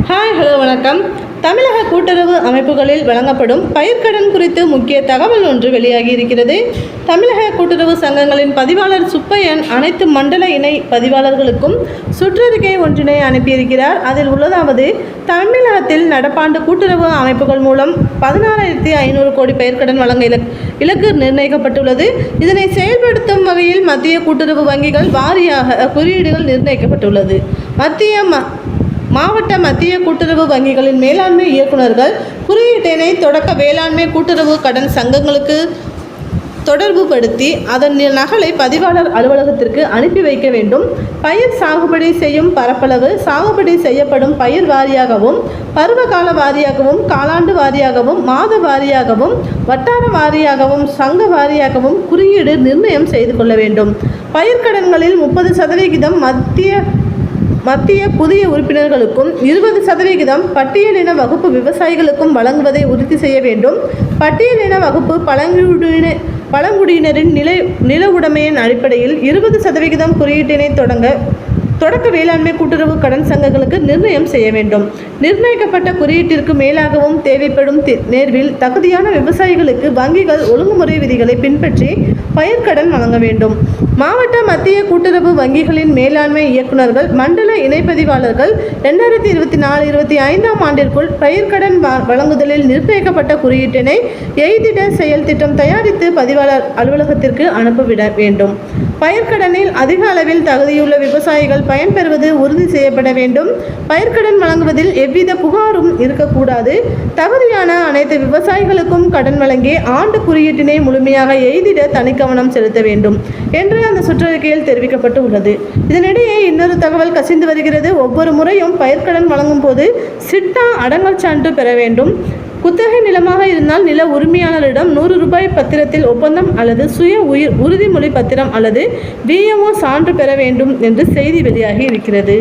Hi hello வணக்கம். தமிழக கூட்டுறவு அமைப்புகளில் வழங்கப்படும் பயிர்க்கடன் குறித்து முக்கிய தகவல் ஒன்று வெளியாகி இருக்கிறது. தமிழக கூட்டுறவு சங்கங்களின் பதிவாளர் சுப்பையன் அனைத்து மண்டல இணை பதிவாளர்களுக்கும் சுற்றறிக்கை ஒன்றினை அனுப்பியிருக்கிறார். அதில் உள்ளதாவது: தமிழகத்தில் நடப்பாண்டு கூட்டுறவு அமைப்புகள் மூலம் 16,500 கோடி பயிர்க்கடன் வழங்க இலக்கு நிர்ணயிக்கப்பட்டுள்ளது. இதனை செயல்படுத்தும் வகையில் மத்திய கூட்டுறவு வங்கிகள் வாரியாக குறியீடுகள் நிர்ணயிக்கப்பட்டுள்ளது. மாவட்ட மத்திய கூட்டுறவு வங்கிகளின் மேலாண்மை இயக்குநர்கள் குறியீட்டினை தொடக்க வேளாண்மை கூட்டுறவு கடன் சங்கங்களுக்கு தொடர்புபடுத்தி அதன் நகலை பதிவாளர் அலுவலகத்திற்கு அனுப்பி வைக்க வேண்டும். பயிர் சாகுபடி செய்யும் பரப்பளவு சாகுபடி செய்யப்படும் பயிர் வாரியாகவும், பருவகால வாரியாகவும், காலாண்டு வாரியாகவும், மாத வாரியாகவும், வட்டார வாரியாகவும், சங்க வாரியாகவும் குறியீடு நிர்ணயம் செய்து கொள்ள வேண்டும். பயிர்க்கடன்களில் 30% மத்திய புதிய உறுப்பினர்களுக்கும் 20% பட்டியலின வகுப்பு விவசாயிகளுக்கும் வழங்குவதை உறுதி செய்ய வேண்டும். பட்டியலின வகுப்பு பழங்குடியினரின் நில உடைமையின் அடிப்படையில் 20% குறியீட்டினை தொடக்க வேளாண்மை கூட்டுறவு கடன் சங்கங்களுக்கு நிர்ணயம் செய்ய வேண்டும். நிர்ணயிக்கப்பட்ட குறியீட்டிற்கு மேலாகவும் தேவைப்படும் நேர்வில் தகுதியான விவசாயிகளுக்கு வங்கிகள் ஒழுங்குமுறை விதிகளை பின்பற்றி பயிர்க்கடன் வழங்க வேண்டும். மாவட்ட மத்திய கூட்டுறவு வங்கிகளின் மேலாண்மை இயக்குநர்கள், மண்டல இணைப்பதிவாளர்கள் 2024-25 ஆண்டிற்குள் பயிர்க்கடன் வழங்குதலில் நிர்ணயிக்கப்பட்ட குறியீட்டினை எய்திட செயல் திட்டம் தயாரித்து பதிவாளர் அலுவலகத்திற்கு அனுப்பிவிட வேண்டும். பயிர்க்கடனில் அதிக அளவில் தகுதியுள்ள விவசாயிகள் பயன்பெறுவது உறுதி செய்யப்பட வேண்டும். பயிர்க்கடன் வழங்குவதில் எவ்வித புகாரும் இருக்கக்கூடாது. தகுதியான அனைத்து விவசாயிகளுக்கும் கடன் வழங்கி ஆண்டு குறியீட்டினை முழுமையாக எய்திட தனிக்கவனம் செலுத்த வேண்டும் என்று அந்த சுற்றறிக்கையில் தெரிவிக்கப்பட்டு உள்ளது. இதனிடையே இன்னொரு தகவல் கசிந்து வருகிறது. ஒவ்வொரு முறையும் பயிர்க்கடன் வழங்கும் போது சிட்டா அடங்கல் சான்று பெற வேண்டும். குத்தகை நிலமாக இருந்தால் நில உரிமையாளரிடம் 100 ரூபாய் பத்திரத்தில் ஒப்பந்தம் அல்லது சுய உறுதிமொழி பத்திரம் அல்லது VMO சான்று பெற வேண்டும் என்று செய்தி வெளியாகி இருக்கிறது.